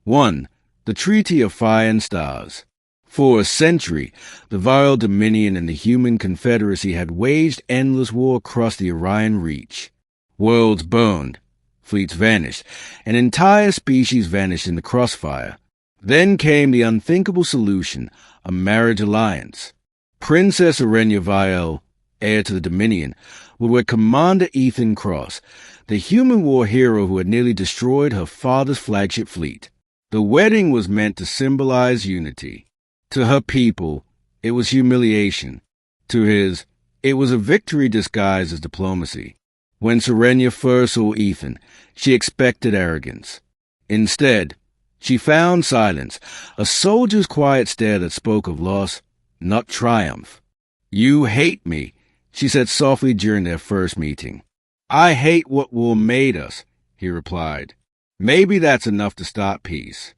1. The Treaty of Fire and Stars. For a century, the vile Dominion and the human confederacy had waged endless war across the Orion Reach. Worlds burned, fleets vanished, an entire species vanished in the crossfire. Then came the unthinkable solution, a marriage alliance. Princess Arenya Vial, heir to the Dominion, would wed Commander Ethan Cross, the human war hero who had nearly destroyed her father's flagship fleet. The wedding was meant to symbolize unity. To her people, it was humiliation. To his, it was a victory disguised as diplomacy. When Serenia first saw Ethan, she expected arrogance. Instead, she found silence, a soldier's quiet stare that spoke of loss, not triumph. "You hate me," she said softly during their first meeting. "I hate what war made us," he replied. "Maybe that's enough to start peace."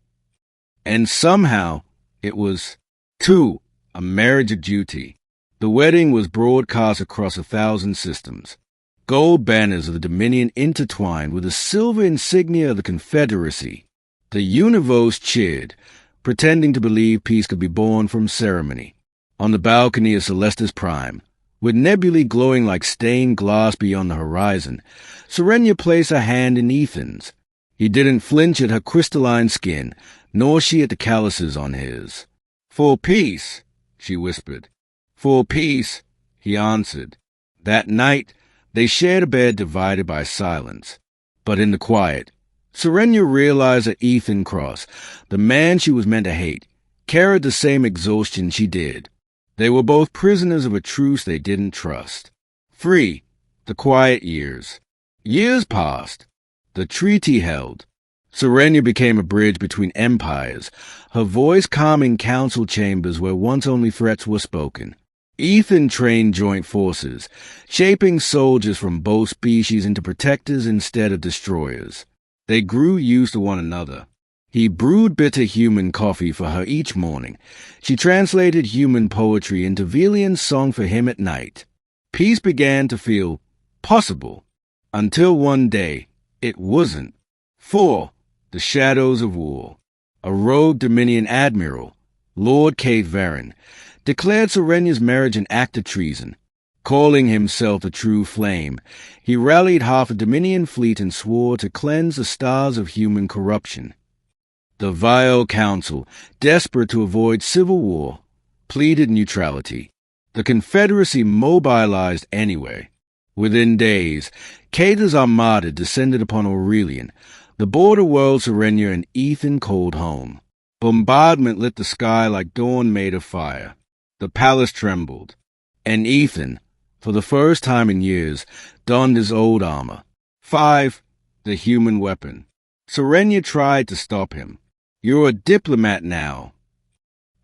And somehow, it was 2. A marriage of duty. The wedding was broadcast across 1,000 systems. Gold banners of the Dominion intertwined with the silver insignia of the Confederacy. The universe cheered, pretending to believe peace could be born from ceremony. On the balcony of Celestis Prime, with nebulae glowing like stained glass beyond the horizon, Serenia placed her hand in Ethan's. He didn't flinch at her crystalline skin, nor she at the calluses on his. "For peace," she whispered. "For peace," he answered. That night, they shared a bed divided by silence. But in the quiet, Serenia realized that Ethan Cross, the man she was meant to hate, carried the same exhaustion she did. They were both prisoners of a truce they didn't trust. 3. The quiet years. Years passed. The treaty held. Serenia became a bridge between empires, her voice calming council chambers where once only threats were spoken. Ethan trained joint forces, shaping soldiers from both species into protectors instead of destroyers. They grew used to one another. He brewed bitter human coffee for her each morning. She translated human poetry into Velian song for him at night. Peace began to feel possible, until one day it wasn't. 4. The Shadows of War. A rogue Dominion admiral, Lord Kate Varen, declared Serenia's marriage an act of treason. Calling himself the True Flame, he rallied half a Dominion fleet and swore to cleanse the stars of human corruption. The vile council, desperate to avoid civil war, pleaded neutrality. The Confederacy mobilized anyway. Within days, Cater's armada descended upon Aurelian, the border world Serenia and Ethan called home. Bombardment lit the sky like dawn made of fire. The palace trembled, and Ethan, for the first time in years, donned his old armor. 5. The human weapon. Serenia tried to stop him. "You're a diplomat now."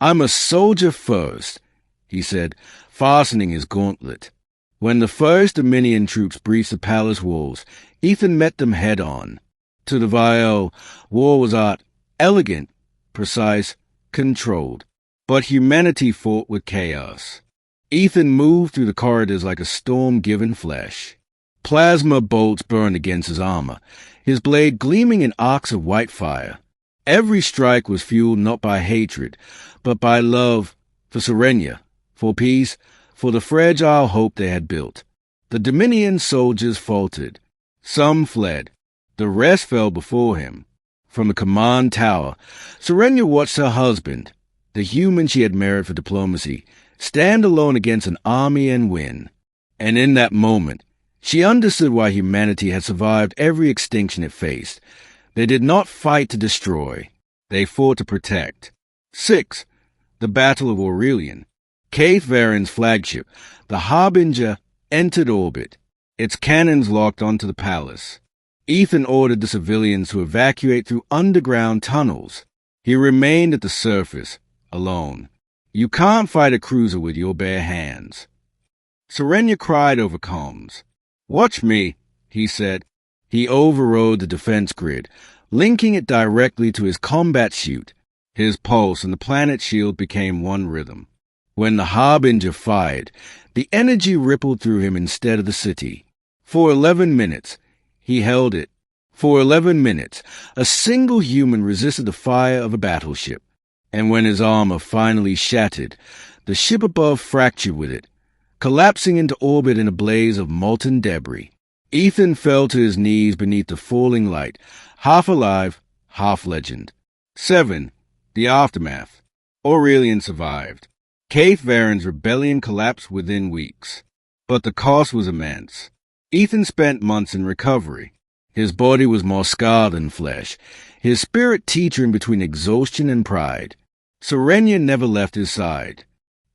"I'm a soldier first," he said, fastening his gauntlet. When the first Dominion troops breached the palace walls, Ethan met them head-on. To the Vial, war was art, elegant, precise, controlled. But humanity fought with chaos. Ethan moved through the corridors like a storm given flesh. Plasma bolts burned against his armor, his blade gleaming in arcs of white fire. Every strike was fueled not by hatred, but by love for Serenia, for peace, for the fragile hope they had built. The Dominion soldiers faltered. Some fled. The rest fell before him. From the command tower, Serenia watched her husband, the human she had married for diplomacy, stand alone against an army and win. And in that moment, she understood why humanity had survived every extinction it faced. They did not fight to destroy. They fought to protect. 6. The Battle of Aurelian. Kate Varen's flagship, the Harbinger, entered orbit, its cannons locked onto the palace. Ethan ordered the civilians to evacuate through underground tunnels. He remained at the surface, alone. "You can't fight a cruiser with your bare hands." Serenia cried over comms. "Watch me," he said. He overrode the defense grid, linking it directly to his combat chute. His pulse and the planet's shield became one rhythm. When the Harbinger fired, the energy rippled through him instead of the city. For 11 minutes, he held it, For 11 minutes, a single human resisted the fire of a battleship, and when his armor finally shattered, the ship above fractured with it, collapsing into orbit in a blaze of molten debris. Ethan fell to his knees beneath the falling light, half alive, half legend. 7. The Aftermath. Aurelian survived. Keith Varen's rebellion collapsed within weeks, but the cost was immense. Ethan spent months in recovery. His body was more scarred than flesh, his spirit teetering between exhaustion and pride. Serenia never left his side.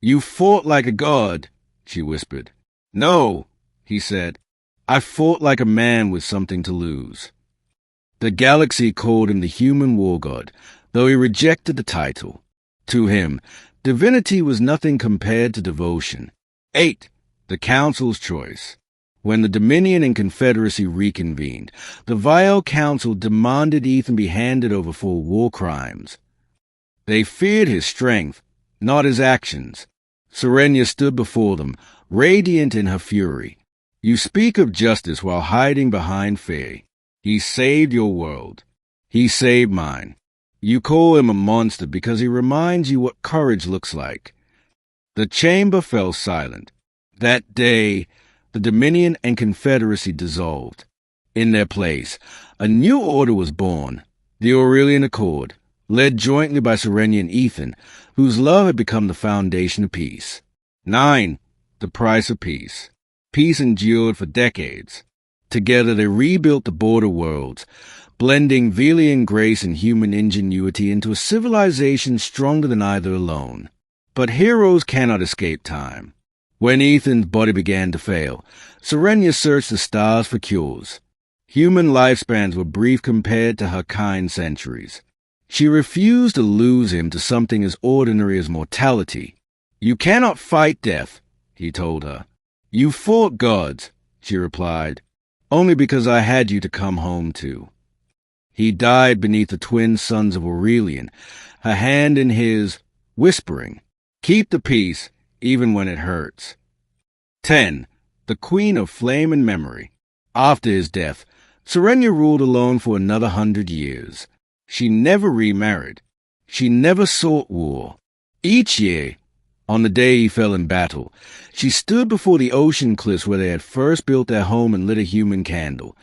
"You fought like a god," she whispered. "No," he said. "I fought like a man with something to lose." The galaxy called him the human war god, though he rejected the title. To him, divinity was nothing compared to devotion. 8. The Council's choice. When the Dominion and Confederacy reconvened, the Vile Council demanded Ethan be handed over for war crimes. They feared his strength, not his actions. Serenia stood before them, radiant in her fury. "You speak of justice while hiding behind fear. He saved your world. He saved mine. You call him a monster because he reminds you what courage looks like." The chamber fell silent. That day, the Dominion and Confederacy dissolved. In their place, a new order was born, the Aurelian Accord, led jointly by Serenia and Ethan, whose love had become the foundation of peace. 9. The price of peace. Peace endured for decades. Together they rebuilt the border worlds, blending Velian grace and human ingenuity into a civilization stronger than either alone. But heroes cannot escape time. When Ethan's body began to fail, Serenia searched the stars for cures. Human lifespans were brief compared to her kind centuries. She refused to lose him to something as ordinary as mortality. "You cannot fight death," he told her. "You fought gods," she replied, "only because I had you to come home to." He died beneath the twin sons of Aurelian, her hand in his, whispering, "Keep the peace, even when it hurts." 10. The Queen of Flame and Memory. After his death, Serenia ruled alone for another 100 years. She never remarried. She never sought war. Each year, on the day he fell in battle, she stood before the ocean cliffs where they had first built their home and lit a human candle.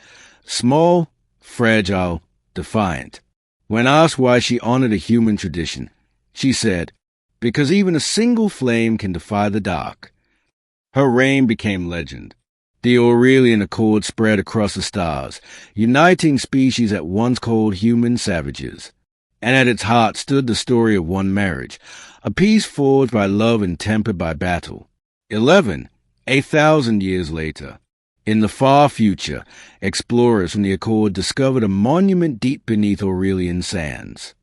Small, fragile, defiant. When asked why she honored a human tradition, she said, "Because even a single flame can defy the dark." Her reign became legend. The Aurelian Accord spread across the stars, uniting species at once called human savages. And at its heart stood the story of one marriage, a peace forged by love and tempered by battle. 11. 1,000 years later. In the far future, explorers from the Accord discovered a monument deep beneath Aurelian sands.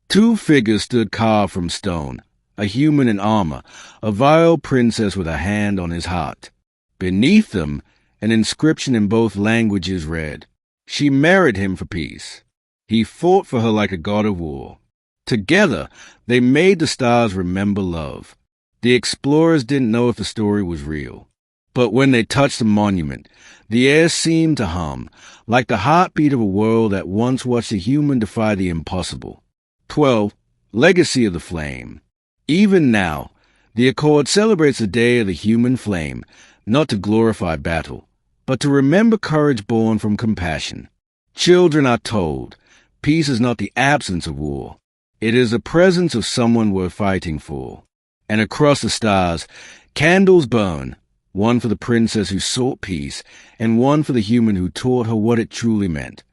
Two figures stood carved from stone, a human in armor, a vile princess with a hand on his heart. Beneath them, an inscription in both languages read, "She married him for peace. He fought for her like a god of war." Together, they made the stars remember love. The explorers didn't know if the story was real. But when they touched the monument, the air seemed to hum, like the heartbeat of a world that once watched a human defy the impossible. 12. Legacy of the Flame. Even now, the Accord celebrates the day of the human flame, not to glorify battle, but to remember courage born from compassion. Children are told, peace is not the absence of war. It is the presence of someone worth fighting for. And across the stars, candles burn, one for the princess who sought peace, and one for the human who taught her what it truly meant.